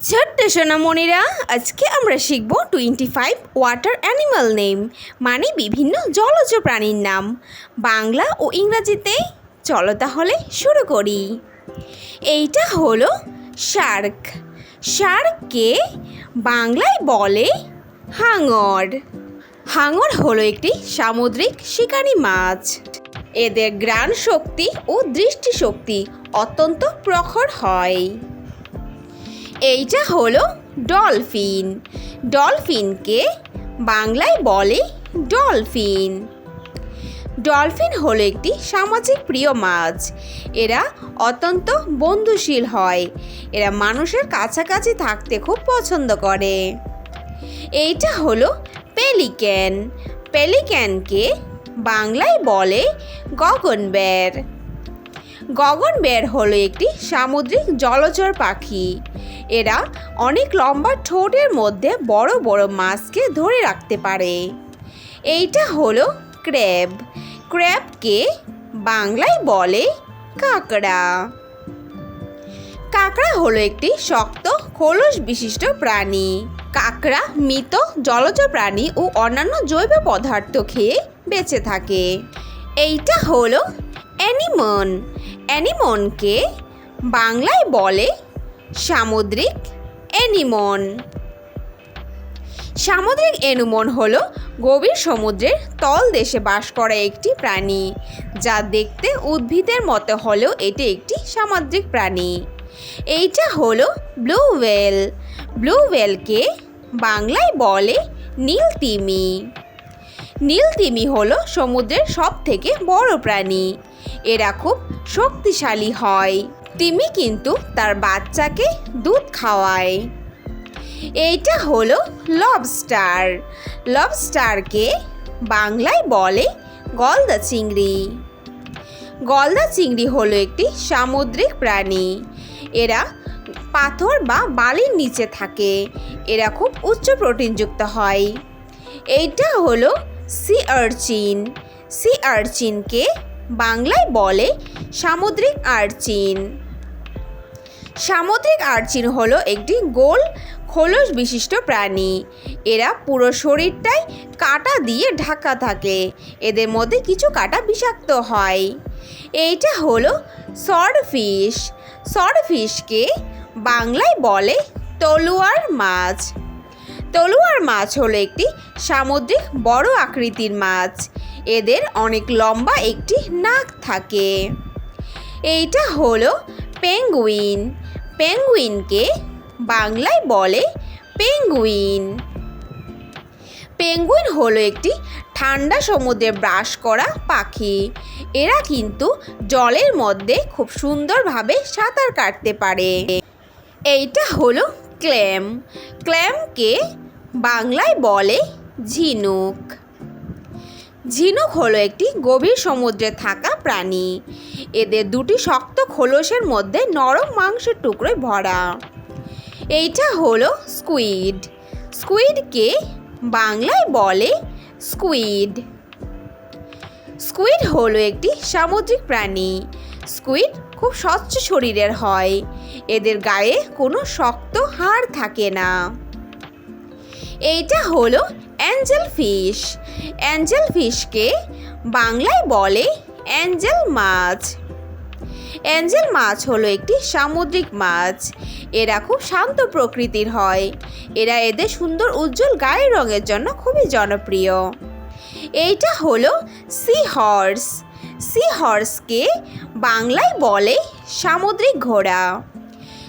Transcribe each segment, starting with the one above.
ছোট্ট সোনামণিরা, আজকে আমরা শিখব 25 ওয়াটার অ্যানিমাল নেম, মানে বিভিন্ন জলজ প্রাণীর নাম, বাংলা ও ইংরাজিতে। চলো তাহলে শুরু করি। এইটা হলো শার্ক। শার্ককে বাংলায় বলে হাঙর। হাঙর হলো একটি সামুদ্রিক শিকারী মাছ। এদের ঘ্রাণ শক্তি ও দৃষ্টিশক্তি অত্যন্ত প্রখর হয়। এইটা হলো ডলফিন। ডলফিনকে বাংলায় বলে ডলফিন। ডলফিন হলো একটি সামাজিক প্রিয় মাছ। এরা অত্যন্ত বন্ধুশীল হয়। এরা মানুষের কাছাকাছি থাকতে খুব পছন্দ করে। এইটা হলো পেলিক্যান। পেলিক্যানকে বাংলায় বলে গগনবেড়। গগনবেড় হলো একটি সামুদ্রিক জলচর পাখি। এরা অনেক লম্বা ঠোঁটের মধ্যে বড় বড় মাছকে ধরে রাখতে পারে। এইটা হলো ক্র্যাব। ক্র্যাবকে বাংলায় বলে কাঁকড়া। কাঁকড়া হলো একটি শক্ত খোলস বিশিষ্ট প্রাণী। কাঁকড়া মৃত জলজ প্রাণী ও অন্যান্য জৈব পদার্থ খেয়ে বেঁচে থাকে। এইটা হলো অ্যানিমন। অ্যানিমনকে বাংলায় বলে সামুদ্রিক অ্যানিমন। সামুদ্রিক অ্যানিমন হলো গভীর সমুদ্রের তলদেশে বাস করা একটি প্রাণী, যা দেখতে উদ্ভিদের মতো হলেও এটি একটি সামুদ্রিক প্রাণী। এইটা হলো ব্লু হোয়েল। ব্লু হোয়েলকে বাংলায় বলে নীল তিমি। নীল তিমি হলো সমুদ্রের সবথেকে বড় প্রাণী। এরা খুব শক্তিশালী হয়। তিমি কিন্তু তার বাচ্চাকে দুধ খাওয়ায়। এইটা হলো লবস্টার। লবস্টারকে বাংলায় বলে গলদা চিংড়ি। গলদা চিংড়ি হলো একটি সামুদ্রিক প্রাণী। এরা পাথর বা বালির নিচে থাকে। এরা খুব উচ্চ প্রোটিনযুক্ত হয়। এইটা হলো সি আর্চিন। সি আর্চিনকে বাংলায় বলে সামুদ্রিক আর্চিন। সামুদ্রিক আর্চিন হলো একটি গোল খোলস বিশিষ্ট প্রাণী। এরা পুরো শরীরটাই কাঁটা দিয়ে ঢাকা থাকে। এদের মধ্যে কিছু কাঁটা বিষাক্ত হয়। এইটা হলো সর্ডফিশ। সর্ডফিশকে বাংলায় বলে তলুয়ার মাছ। তলুয়ার মাছ হলো একটি সামুদ্রিক বড় আকৃতির মাছ। এদের অনেক লম্বা একটি নাক থাকে। এইটা হলো পেঙ্গুইন। পেঙ্গুইনকে বাংলায় বলে পেঙ্গুইন। পেঙ্গুইন হলো একটি ঠান্ডা সমুদ্রে বাস করা পাখি। এরা কিন্তু জলের মধ্যে খুব সুন্দরভাবে সাঁতার কাটতে পারে। এইটা হলো ক্ল্যাম। ক্ল্যামকে বাংলায় বলে ঝিনুক। ঝিনুক হলো একটি গভীর সমুদ্রে থাকা প্রাণী। এদের দুটি শক্ত খোলসের মধ্যে নরম মাংসের টুকরোয় ভরা। এইটা হলো স্কুইড। স্কুইডকে বাংলায় বলে স্কুইড। স্কুইড হলো একটি সামুদ্রিক প্রাণী। স্কুইড খুব স্বচ্ছ শরীরের হয়। এদের গায়ে কোনো শক্ত হাড় থাকে না। এইটা হলো অ্যাঞ্জেল ফিশ। অ্যাঞ্জেল ফিশকে বাংলায় বলে অ্যাঞ্জেল মাছ। অ্যাঞ্জেল মাছ হলো একটি সামুদ্রিক মাছ। এরা খুব শান্ত প্রকৃতির হয়। এরা এদের সুন্দর উজ্জ্বল গায়ের রঙের জন্য খুবই জনপ্রিয়। এইটা হলো সি হর্স। সি হর্সকে বাংলায় বলে সামুদ্রিক ঘোড়া।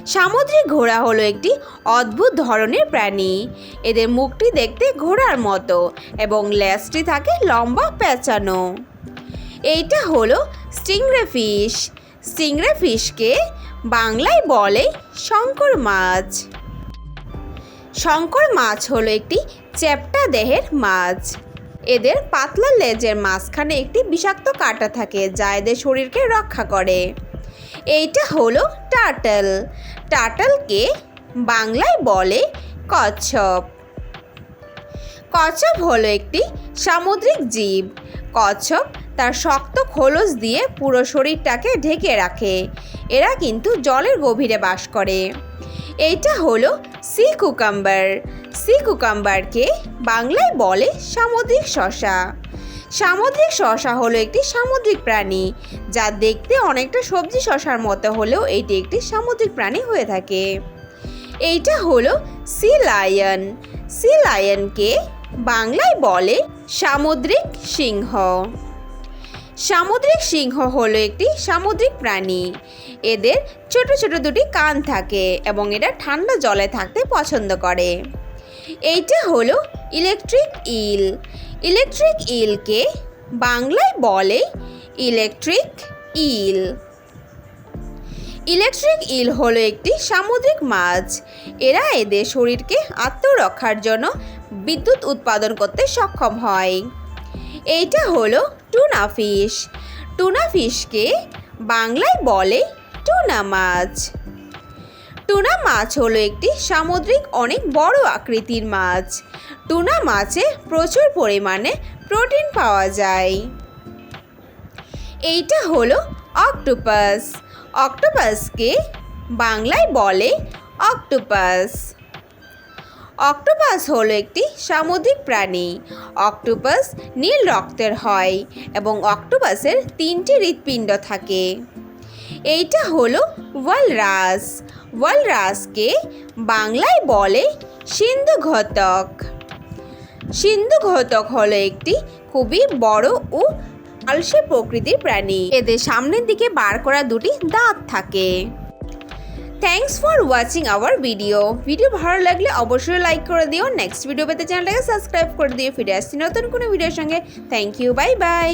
সামুদ্রিক ঘোড়া হলো একটি অদ্ভুত ধরনের প্রাণী। এদের মুখটি দেখতে ঘোড়ার মতো এবং লেজটি থাকে লম্বা পেঁচানো। এইটা হলো স্টিংরে ফিশ। স্টিংরে ফিশকে বাংলায় বলে শঙ্কর মাছ। শঙ্কর মাছ হলো একটি চ্যাপ্টা দেহের মাছ। এদের পাতলা লেজের মাঝখানে একটি বিষাক্ত কাঁটা থাকে, যা এদের শরীরকে রক্ষা করে। এইটা হলো টার্টল। টার্টলকে বাংলায় বলে কচ্ছপ। কচ্ছপ হলো একটি সামুদ্রিক জীব। কচ্ছপ তার শক্ত খোলস দিয়ে পুরো শরীরটাকে ঢেকে রাখে। এরা কিন্তু জলের গভীরে বাস করে। এইটা হলো সি কুকাম্বার। সি কুকাম্বারকে বাংলায় বলে সামুদ্রিক শসা। সামুদ্রিক শসা হলো একটি সামুদ্রিক প্রাণী, যা দেখতে অনেকটা সবজি শসার মতো হলেও এটি একটি সামুদ্রিক প্রাণী হয়ে থাকে। এইটা হলো সি লায়ন। সি লায়নকে বাংলায় বলে সামুদ্রিক সিংহ। সামুদ্রিক সিংহ হলো একটি সামুদ্রিক প্রাণী। এদের ছোট ছোট দুটি কান থাকে এবং এরা ঠান্ডা জলে থাকতে পছন্দ করে। এইটা হলো ইলেকট্রিক ইল। ইলেকট্রিক ইলকে বাংলায় বলে ইলেকট্রিক ইল। ইলেকট্রিক ইল হলো একটি সামুদ্রিক মাছ। এরা এদের শরীরকে আত্মরক্ষার জন্য বিদ্যুৎ উৎপাদন করতে সক্ষম হয়। এইটা হলো টুনা ফিশ। টুনা ফিশকে বাংলায় বলে টুনা মাছ। টুনা মাছ হলো একটি সামুদ্রিক অনেক বড় আকৃতির মাছ। টুনা মাছে প্রচুর পরিমাণে প্রোটিন পাওয়া যায়। এইটা হলো অক্টোপাস। অক্টোপাসকে বাংলায় বলে অক্টোপাস। অক্টোপাস হলো একটি সামুদ্রিক প্রাণী। অক্টোপাস নীল রক্তের হয় এবং অক্টোপাসের 3টি হৃৎপিণ্ড থাকে। এইটা হলো ওয়ালরাস। ওয়ালরাসকে বাংলায় বলে সিন্ধুঘটক। সিন্ধুঘটক হলো একটি খুবই বড় ও আলসে প্রকৃতির প্রাণী। এদের সামনের দিকে বার করা দুটি দাঁত থাকে। Thanks for watching hour video. Video ভালো লাগলে অবশ্যই লাইক করে দিও। নেক্সট ভিডিও পেতে চ্যানেলটাকে সাবস্ক্রাইব করে দিও। ফিরে আসছি নতুন কোনো ভিডিওর সঙ্গে। Thank you, bye by.